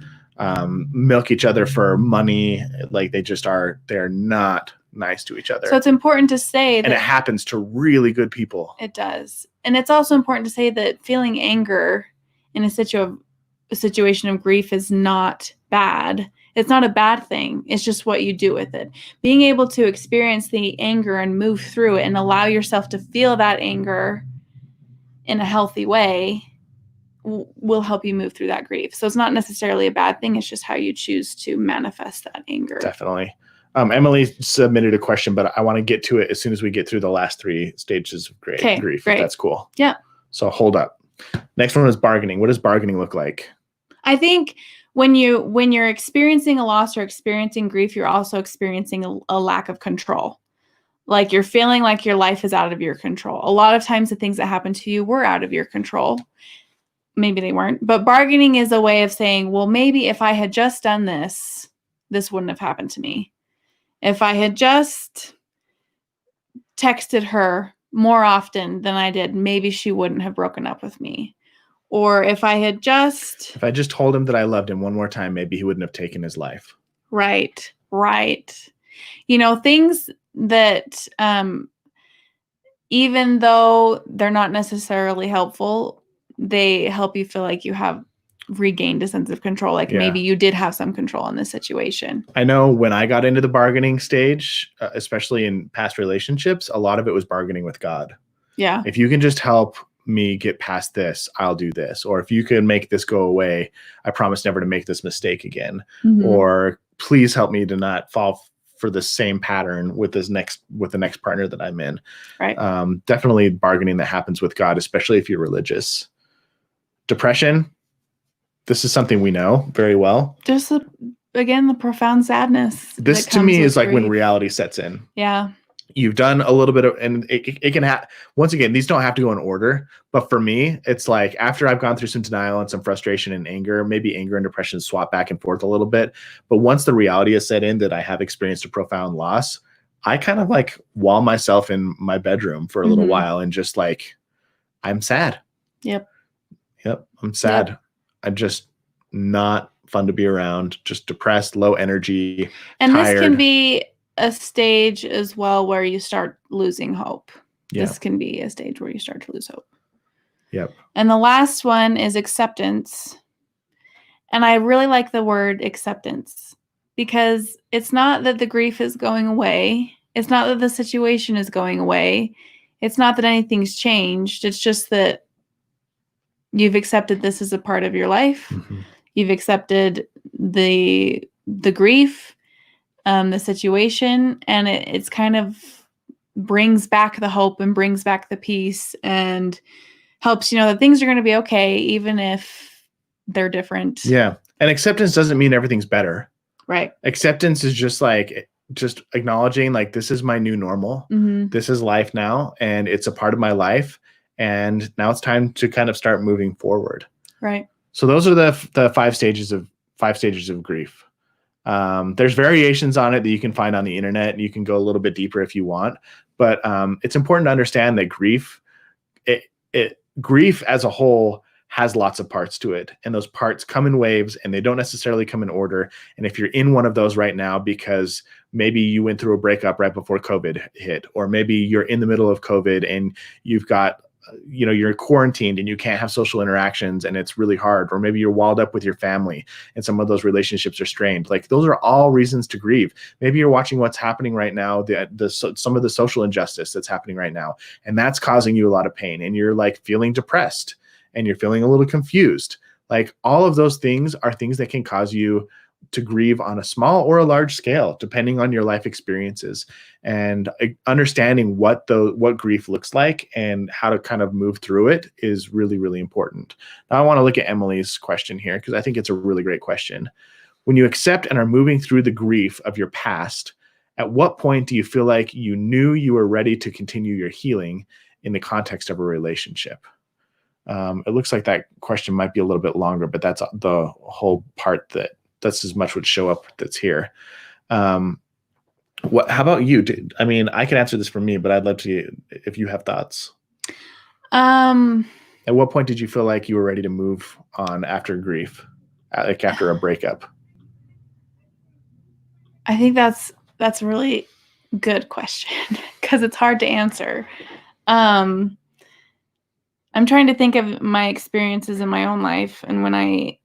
milk each other for money. Like they're not nice to each other. So it's important to say that. And it happens to really good people. It does. And it's also important to say that feeling anger in a situation of grief is not bad. It's not a bad thing. It's just what you do with it. Being able to experience the anger and move through it and allow yourself to feel that anger in a healthy way will help you move through that grief. So it's not necessarily a bad thing. It's just how you choose to manifest that anger. Definitely. Emily submitted a question, but I want to get to it as soon as we get through the last 3 stages of grief. Great. If that's cool. Yeah. So hold up. Next one is bargaining. What does bargaining look like? I think when you're experiencing a loss or experiencing grief, you're also experiencing a lack of control. Like you're feeling like your life is out of your control. A lot of times the things that happened to you were out of your control. Maybe they weren't. But bargaining is a way of saying, well, maybe if I had just done this, this wouldn't have happened to me. If I had just texted her more often than I did, maybe she wouldn't have broken up with me. Or if I just told him that I loved him one more time, maybe he wouldn't have taken his life. Right. Things that even though they're not necessarily helpful, they help you feel like you have regained a sense of control. Like maybe you did have some control in this situation. I know when I got into the bargaining stage, especially in past relationships, a lot of it was bargaining with God. Yeah. If you can just help me get past this, I'll do this. Or if you can make this go away, I promise never to make this mistake again. Mm-hmm. Or please help me to not fall for the same pattern with the next partner that I'm in. Right. Definitely bargaining that happens with God, especially if you're religious. Depression. This is something we know very well. Just the profound sadness. This to me is like when reality sets in. Yeah. You've done a little bit of, and it can have, once again, these don't have to go in order, but for me, it's like after I've gone through some denial and some frustration and anger, maybe anger and depression swap back and forth a little bit. But once the reality is set in that I have experienced a profound loss, I kind of like wall myself in my bedroom for a little while and just like, I'm sad. Yep. I'm sad. Yep. I'm just not fun to be around, just depressed, low energy, and tired. This can be a stage as well where you start losing hope. Yeah. This can be a stage where you start to lose hope. Yep. And the last one is acceptance. And I really like the word acceptance because it's not that the grief is going away. It's not that the situation is going away. It's not that anything's changed. It's just that you've accepted this as a part of your life. Mm-hmm. You've accepted the grief, the situation, and it's kind of brings back the hope and brings back the peace and helps you know that things are going to be okay, even if they're different. Yeah. And acceptance doesn't mean everything's better. Right. Acceptance is just acknowledging like, this is my new normal. Mm-hmm. This is life now. And it's a part of my life. And now it's time to kind of start moving forward. Right. So those are the 5 stages of grief. There's variations on it that you can find on the internet, and you can go a little bit deeper if you want. But it's important to understand that grief as a whole has lots of parts to it, and those parts come in waves, and they don't necessarily come in order. And if you're in one of those right now because maybe you went through a breakup right before COVID hit, or maybe you're in the middle of COVID and you've got you're quarantined and you can't have social interactions and it's really hard, or maybe you're walled up with your family and some of those relationships are strained. Like those are all reasons to grieve. Maybe you're watching what's happening right now, some of the social injustice that's happening right now, and that's causing you a lot of pain, and you're like feeling depressed and you're feeling a little confused. Like all of those things are things that can cause you to grieve on a small or a large scale, depending on your life experiences, and understanding what grief looks like and how to kind of move through it is really, really important. Now I want to look at Emily's question here, because I think it's a really great question. When you accept and are moving through the grief of your past, at what point do you feel like you knew you were ready to continue your healing in the context of a relationship? It looks like that question might be a little bit longer, but that's the whole part that's as much would show up that's here. How about you? I mean, I can answer this for me, but I'd love to, if you have thoughts. At what point did you feel like you were ready to move on after grief, like after a breakup? I think that's a really good question because it's hard to answer. I'm trying to think of my experiences in my own life and when I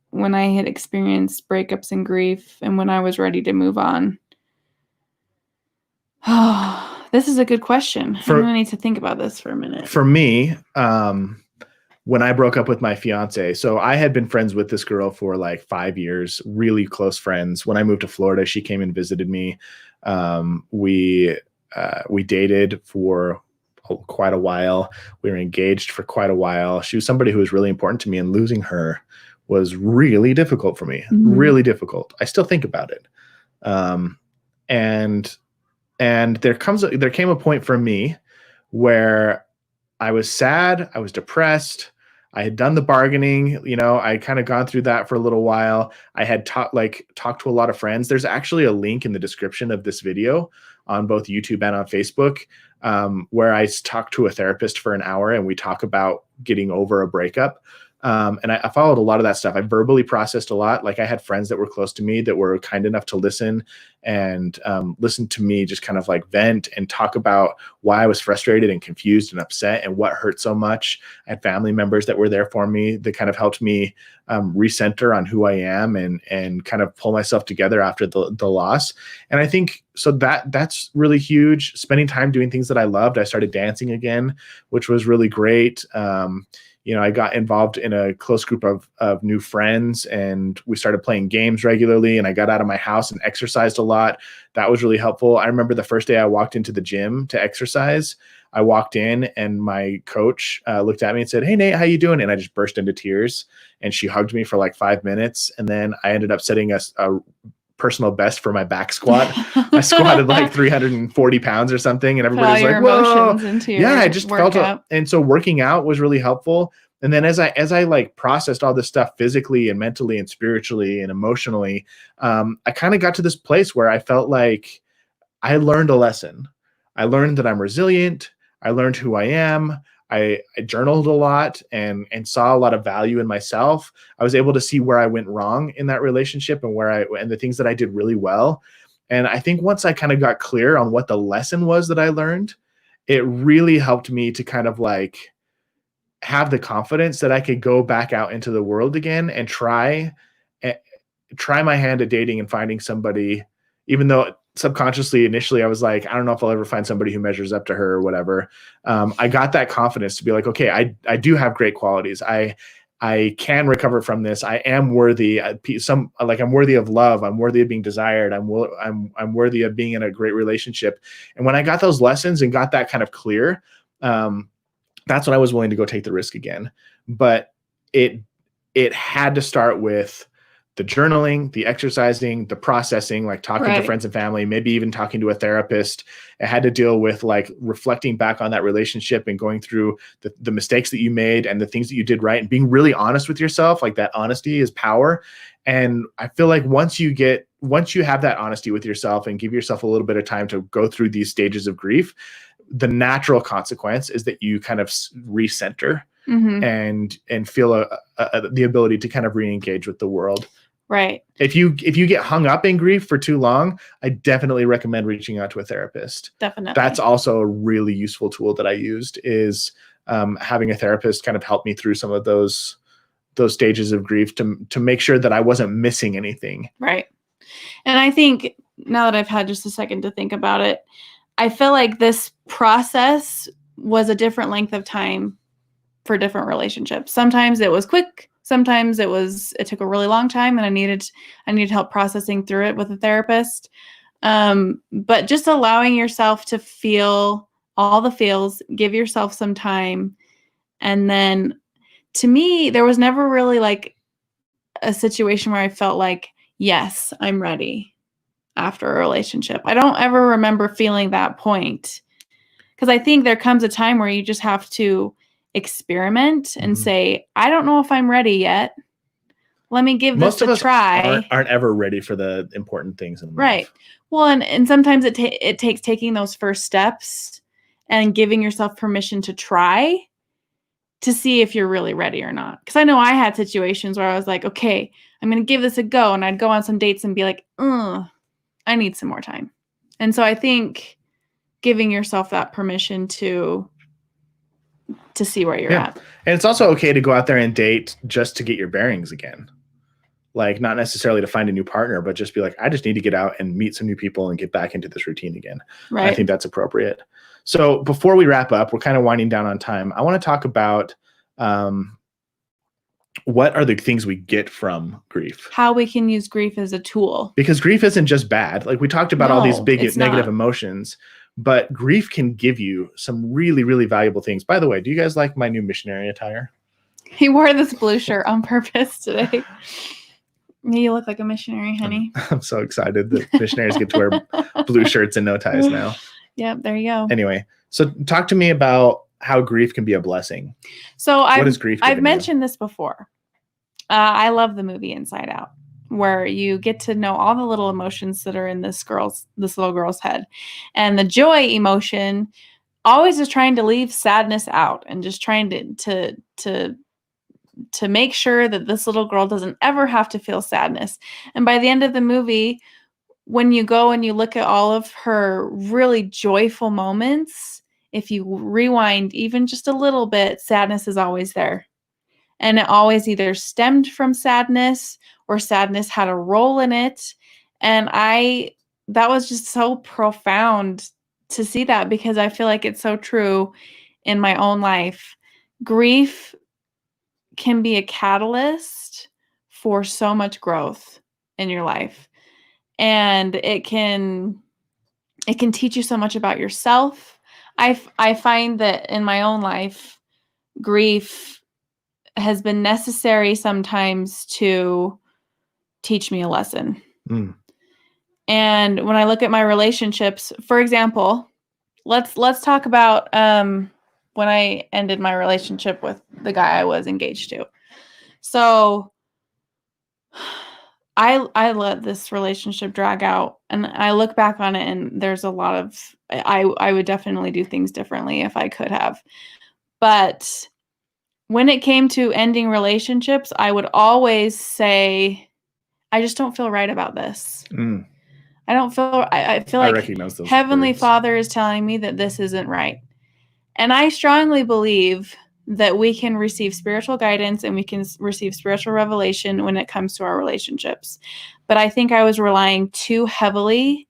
had experienced breakups and grief and when I was ready to move on. Oh, this is a good question. I'm going to need to think about this for a minute. For me, when I broke up with my fiance, so I had been friends with this girl for like 5 years, really close friends. When I moved to Florida, she came and visited me. We dated for quite a while. We were engaged for quite a while. She was somebody who was really important to me, and losing her was really difficult for me. Mm-hmm. Really difficult. I still think about it. And there came a point for me where I was sad. I was depressed. I had done the bargaining. I kind of gone through that for a little while. I had talked to a lot of friends. There's actually a link in the description of this video on both YouTube and on Facebook, where I talked to a therapist for an hour and we talk about getting over a breakup. And I followed a lot of that stuff. I verbally processed a lot. Like I had friends that were close to me that were kind enough to listen and listen to me just kind of like vent and talk about why I was frustrated and confused and upset and what hurt so much. I had family members that were there for me that kind of helped me recenter on who I am and kind of pull myself together after the loss. And I think so that's really huge. Spending time doing things that I loved. I started dancing again, which was really great. I got involved in a close group of new friends, and we started playing games regularly, and I got out of my house and exercised a lot. That was really helpful. I remember the first day I walked into the gym to exercise, I walked in and my coach looked at me and said, "Hey, Nate, how you doing?" And I just burst into tears, and she hugged me for like 5 minutes. And then I ended up setting a personal best for my back squat. I squatted like 340 pounds or something, and everybody's like, "Whoa!" Yeah, I just felt it. And so working out was really helpful. And then as I like processed all this stuff physically and mentally and spiritually and emotionally, I kind of got to this place where I felt like I learned a lesson. I learned that I'm resilient. I learned who I am. I journaled a lot and saw a lot of value in myself. I was able to see where I went wrong in that relationship and the things that I did really well. And I think once I kind of got clear on what the lesson was that I learned, it really helped me to kind of like have the confidence that I could go back out into the world again and try my hand at dating and finding somebody, even though subconsciously initially I was like, I don't know if I'll ever find somebody who measures up to her or whatever. I got that confidence to be like, okay, I do have great qualities. I can recover from this. I am worthy. I'm worthy of love. I'm worthy of being desired. I'm worthy of being in a great relationship. And when I got those lessons and got that kind of clear, that's when I was willing to go take the risk again. But it had to start with the journaling, the exercising, the processing, like talking to friends and family, maybe even talking to a therapist. It had to deal with like reflecting back on that relationship and going through the mistakes that you made and the things that you did right and being really honest with yourself. Like that honesty is power. And I feel like once you have that honesty with yourself and give yourself a little bit of time to go through these stages of grief, the natural consequence is that you kind of recenter and feel the ability to kind of re-engage with the world. Right. If you get hung up in grief for too long, I definitely recommend reaching out to a therapist. Definitely. That's also a really useful tool that I used is having a therapist kind of help me through some of those stages of grief to make sure that I wasn't missing anything. Right. And I think now that I've had just a second to think about it, I feel like this process was a different length of time for different relationships. Sometimes it was quick. Sometimes it took a really long time and I needed help processing through it with a therapist. But just allowing yourself to feel all the feels, give yourself some time. And then to me, there was never really like a situation where I felt like, yes, I'm ready after a relationship. I don't ever remember feeling that point. Because I think there comes a time where you just have to experiment and say, I don't know if I'm ready yet. Let me give Most this a try. Aren't ever ready for the important things in life. Right. Well, and sometimes it takes taking those first steps and giving yourself permission to try to see if you're really ready or not. Because I know I had situations where I was like, okay, I'm going to give this a go. And I'd go on some dates and be like, I need some more time. And so I think giving yourself that permission to see where you're at. And it's also okay to go out there and date just to get your bearings again. Like not necessarily to find a new partner, but just be like, I just need to get out and meet some new people and get back into this routine again. Right. I think that's appropriate. So before we wrap up, we're kind of winding down on time. I want to talk about what are the things we get from grief? How we can use grief as a tool. Because grief isn't just bad. Like we talked about all these big negative emotions, but grief can give you some really, really valuable things. By the way, do you guys like my new missionary attire? He wore this blue shirt on purpose today. You look like a missionary, honey. I'm so excited that missionaries get to wear blue shirts and no ties now. Yep, there you go. Anyway, so talk to me about how grief can be a blessing. So I've mentioned this before. I love the movie Inside Out, where you get to know all the little emotions that are in this little girl's head. And the joy emotion always is trying to leave sadness out and just trying to make sure that this little girl doesn't ever have to feel sadness. And by the end of the movie, when you go and you look at all of her really joyful moments, if you rewind even just a little bit, sadness is always there. And it always either stemmed from sadness or sadness had a role in it. And that was just so profound to see that, because I feel like it's so true in my own life. Grief can be a catalyst for so much growth in your life. And it can teach you so much about yourself. I find that in my own life, grief has been necessary sometimes to teach me a lesson. And when I look at my relationships, for example, let's talk about when I ended my relationship with the guy I was engaged to. So I let this relationship drag out, and I look back on it and there's a lot of, I would definitely do things differently if I could have. But when it came to ending relationships, I would always say, I just don't feel right about this. I feel like Heavenly Father is telling me that this isn't right. And I strongly believe that we can receive spiritual guidance and we can receive spiritual revelation when it comes to our relationships. But I think I was relying too heavily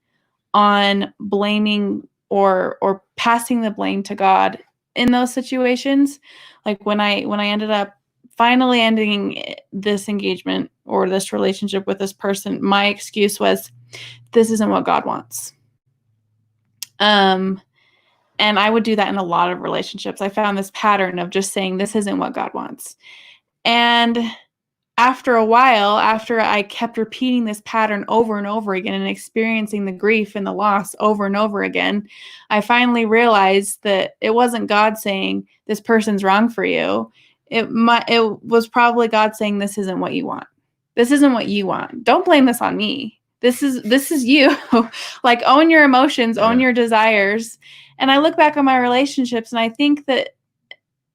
on blaming or passing the blame to God in those situations. Like when I ended up finally ending this engagement or this relationship with this person, my excuse was, this isn't what God wants. And I would do that in a lot of relationships. I found this pattern of just saying, this isn't what God wants. And after a while, after I kept repeating this pattern over and over again and experiencing the grief and the loss over and over again, I finally realized that it wasn't God saying, this person's wrong for you. It was probably God saying, this isn't what you want. This isn't what you want. Don't blame this on me. This is you. Like, own your emotions, own your desires. And I look back on my relationships and I think that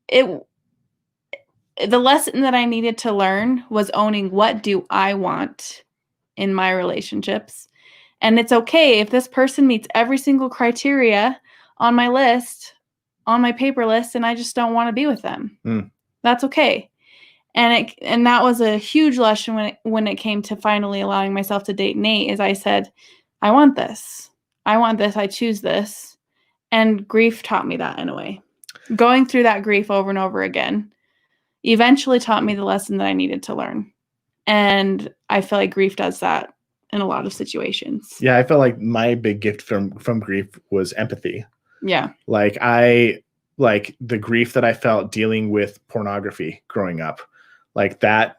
the lesson that I needed to learn was owning, what do I want in my relationships? And it's okay if this person meets every single criteria on my list, on my paper list, and I just don't want to be with them. That's okay. And that was a huge lesson when it came to finally allowing myself to date Nate, is I said, I want this. I choose this. And grief taught me that in a way. Going through that grief over and over again eventually taught me the lesson that I needed to learn. And I feel like grief does that in a lot of situations. Yeah, I felt like my big gift from grief was empathy. Yeah. Like the grief that I felt dealing with pornography growing up, like that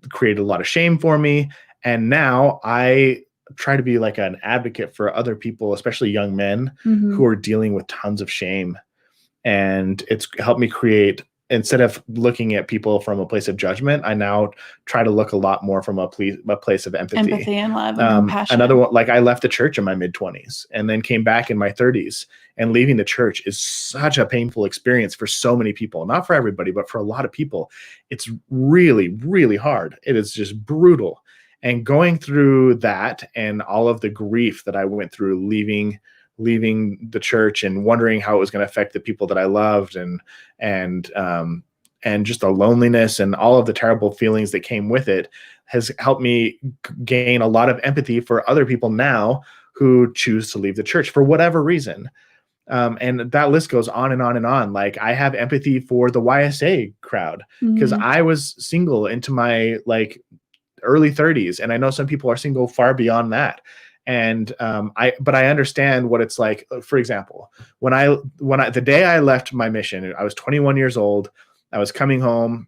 created a lot of shame for me. And now I try to be like an advocate for other people, especially young men who are dealing with tons of shame. And it's helped me create, instead of looking at people from a place of judgment, I now try to look a lot more from a place of empathy. Empathy and love and compassion. Another one, like I left the church in my mid-20s and then came back in my 30s, and leaving the church is such a painful experience for so many people. Not for everybody, but for a lot of people. It's really, really hard. It is just brutal. And going through that and all of the grief that I went through leaving the church and wondering how it was going to affect the people that I loved, and just the loneliness and all of the terrible feelings that came with it has helped me gain a lot of empathy for other people now who choose to leave the church for whatever reason. And that list goes on and on and on. Like I have empathy for the YSA crowd because I was single into my like early 30s. And I know some people are single far beyond that. And but I understand what it's like. For example, when I the day I left my mission, I was 21 years old. I was coming home,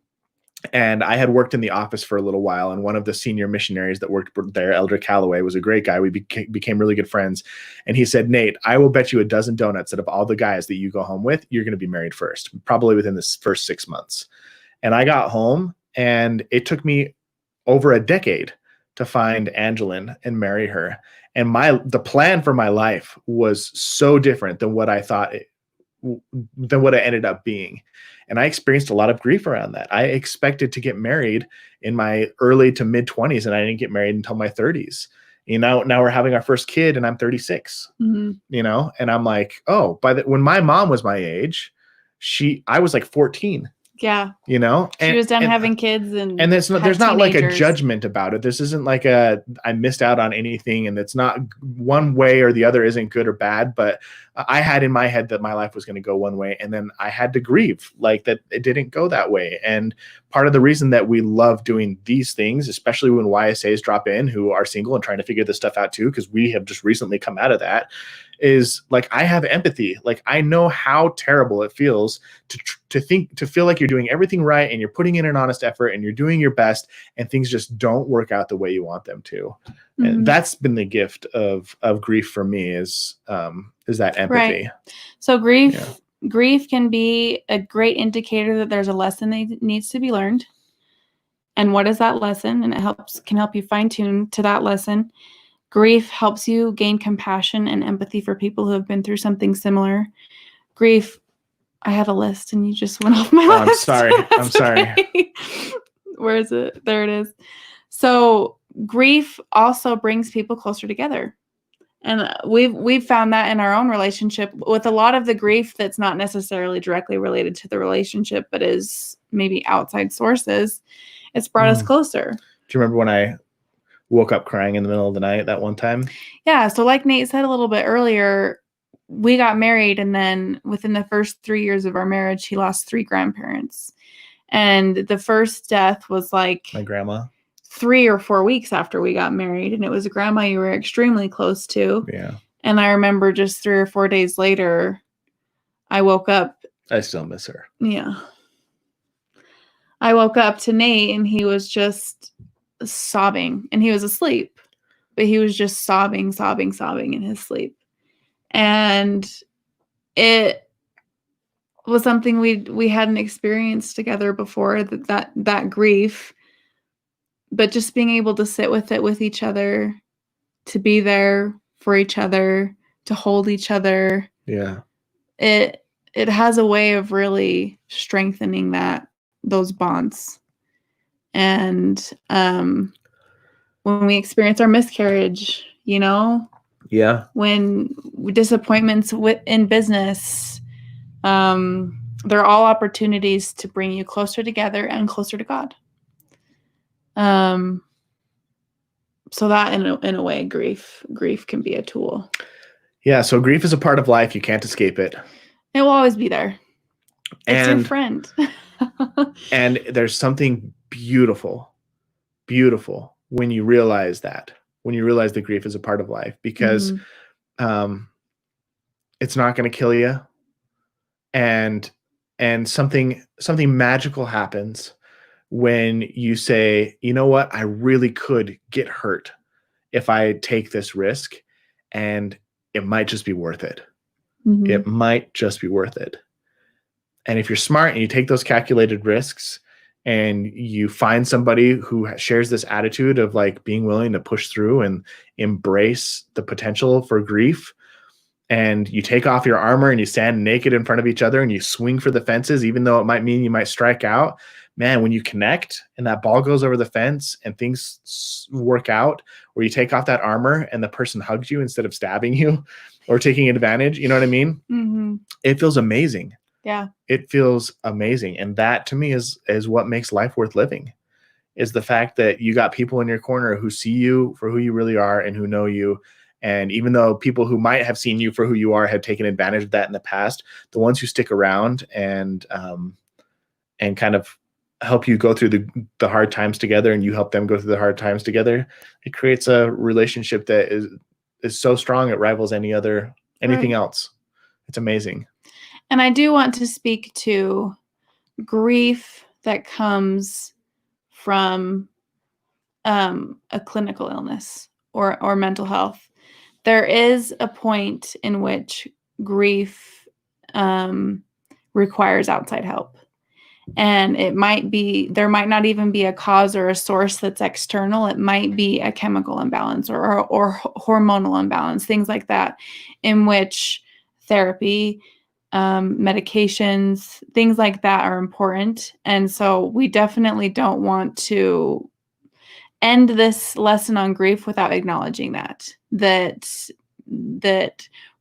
and I had worked in the office for a little while. And one of the senior missionaries that worked there, Elder Calloway, was a great guy. We became really good friends. And he said, "Nate, I will bet you a dozen donuts that of all the guys that you go home with, you're going to be married first, probably within the first 6 months." And I got home, and it took me over a decade to find Angilyn and marry her. And the plan for my life was so different than what I thought than what it ended up being. And I experienced a lot of grief around that. I expected to get married in my early to mid 20s, and I didn't get married until my 30s. Now we're having our first kid, and I'm 36. And I'm like, oh, when my mom was my age, I was like 14. Yeah. She was done having kids, and there's not like a judgment about it. This isn't like I missed out on anything, and it's not one way or the other isn't good or bad, but I had in my head that my life was going to go one way, and then I had to grieve like that it didn't go that way. And part of the reason that we love doing these things, especially when YSAs drop in who are single and trying to figure this stuff out too, because we have just recently come out of that, is like I have empathy. Like I know how terrible it feels to feel like you're doing everything right and you're putting in an honest effort and you're doing your best, and things just don't work out the way you want them to. And that's been the gift of grief for me is that empathy. Right. So grief can be a great indicator that there's a lesson that needs to be learned. And what is that lesson? And it can help you fine tune to that lesson. Grief helps you gain compassion and empathy for people who have been through something similar. Grief, I had a list and you just went off my list. I'm sorry. Where is it? There it is. So grief also brings people closer together. And we've found that in our own relationship with a lot of the grief that's not necessarily directly related to the relationship, but is maybe outside sources. It's brought us closer. Do you remember when I woke up crying in the middle of the night that one time? Yeah. So like Nate said a little bit earlier, we got married, and then within the first 3 years of our marriage, he lost 3 grandparents. And the first death was like my grandma 3 or 4 weeks after we got married. And it was a grandma you were extremely close to. Yeah. And I remember just 3 or 4 days later, I woke up. I still miss her. Yeah. I woke up to Nate, and he was just sobbing, and he was asleep, but he was just sobbing in his sleep. And it was something we hadn't experienced together before, that grief, but just being able to sit with it with each other, to be there for each other, to hold each other. Yeah. It has a way of really strengthening those bonds. And when we experience our miscarriage, yeah, when disappointments in business, they're all opportunities to bring you closer together and closer to God. So that in a way, grief can be a tool. Yeah. So grief is a part of life. You can't escape it. It will always be there. It's your friend. And there's something beautiful when you realize that, when you realize that grief is a part of life, because it's not going to kill you. And something magical happens when you say, you know what, I really could get hurt if I take this risk, and it might just be worth it. It might just be worth it. And if you're smart and you take those calculated risks and you find somebody who shares this attitude of like being willing to push through and embrace the potential for grief, and you take off your armor and you stand naked in front of each other and you swing for the fences, even though it might mean you might strike out, man, when you connect and that ball goes over the fence and things work out, where you take off that armor and the person hugs you instead of stabbing you or taking advantage, you know what I mean? It feels amazing. Yeah. It feels amazing. And that to me is what makes life worth living, is the fact that you got people in your corner who see you for who you really are and who know you. And even though people who might have seen you for who you are have taken advantage of that in the past, the ones who stick around and kind of help you go through the hard times together, and you help them go through the hard times together, it creates a relationship that is so strong it rivals anything else. It's amazing. And I do want to speak to grief that comes from a clinical illness or mental health. There is a point in which grief requires outside help. And there might not even be a cause or a source that's external. It might be a chemical imbalance or hormonal imbalance, things like that, in which therapy, medications, things like that are important. And so we definitely don't want to end this lesson on grief without acknowledging that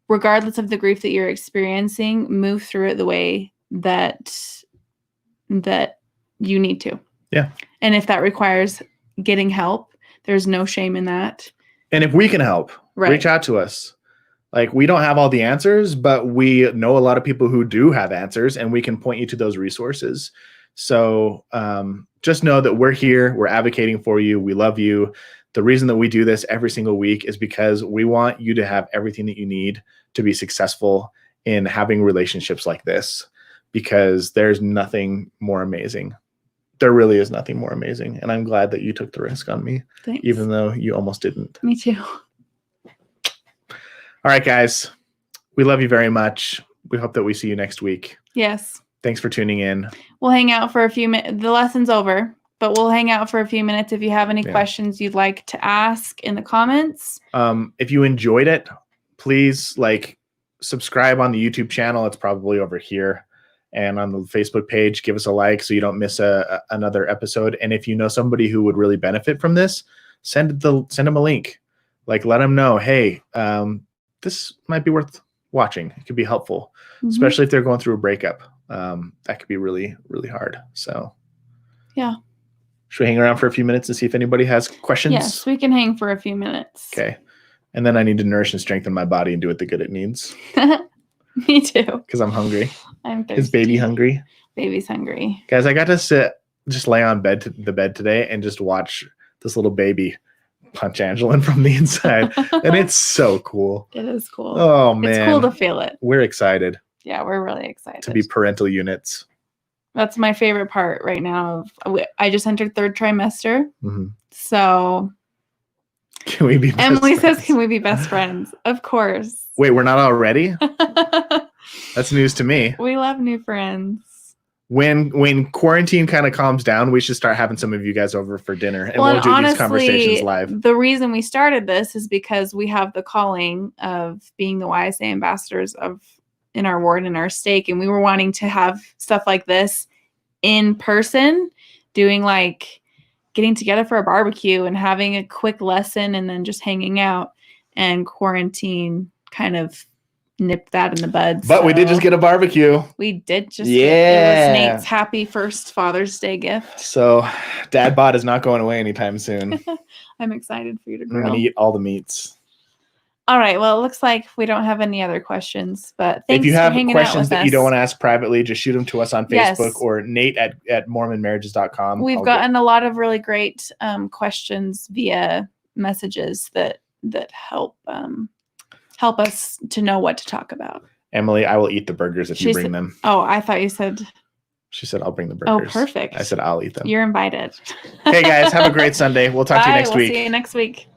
regardless of the grief that you're experiencing, move through it the way that you need to. Yeah. And if that requires getting help, there's no shame in that. And if we can help, reach out to us. Like, we don't have all the answers, but we know a lot of people who do have answers, and we can point you to those resources. So just know that we're here. We're advocating for you. We love you. The reason that we do this every single week is because we want you to have everything that you need to be successful in having relationships like this, because there's nothing more amazing. There really is nothing more amazing. And I'm glad that you took the risk on me. Thanks. Even though you almost didn't. Me too. All right, guys. We love you very much. We hope that we see you next week. Yes. Thanks for tuning in. We'll hang out for a few minutes. The lesson's over, but we'll hang out for a few minutes if you have any questions you'd like to ask in the comments. If you enjoyed it, please subscribe on the YouTube channel. It's probably over here. And on the Facebook page, give us a like so you don't miss another episode. And if you know somebody who would really benefit from this, send them a link. Let them know, hey, this might be worth watching. It could be helpful, especially if they're going through a breakup. That could be really, really hard. So, yeah. Should we hang around for a few minutes and see if anybody has questions? Yes, we can hang for a few minutes. Okay. And then I need to nourish and strengthen my body and do it the good it needs. Me too. Because I'm hungry. I'm thirsty. Is baby hungry? Baby's hungry. Guys, I got to just lay on the bed today and just watch this little baby punch Angilyn from the inside. And it's so cool. It is cool. Oh, man. It's cool to feel it. We're excited. Yeah, we're really excited. To be parental units. That's my favorite part right now. I just entered third trimester. So can we be best Emily friends? says, can we be best friends? Of course. Wait, we're not already? That's news to me. We love new friends. When quarantine kind of calms down, we should start having some of you guys over for dinner, and we'll do honestly, these conversations live. The reason we started this is because we have the calling of being the YSA ambassadors in our ward and our stake, and we were wanting to have stuff like this in person, doing getting together for a barbecue and having a quick lesson and then just hanging out, and quarantine kind of nipped that in the bud. But we did just get a barbecue. We did just it was Nate's happy first Father's Day gift. So Dad bod is not going away anytime soon. I'm excited for you to grill. I'm going to eat all the meats. All right. Well, it looks like we don't have any other questions, but thanks If you for have hanging out questions with that us. you don't want to ask privately, just shoot them to us on Yes. Facebook or Nate at mormonmarriages.com. We've gotten a lot of really great questions via messages that help us to know what to talk about. Emily, I will eat the burgers if you bring them. Oh, I thought you said. She said, I'll bring the burgers. Oh, perfect. I said, I'll eat them. You're invited. Hey, guys, have a great Sunday. We'll talk to you next week. We'll see you next week.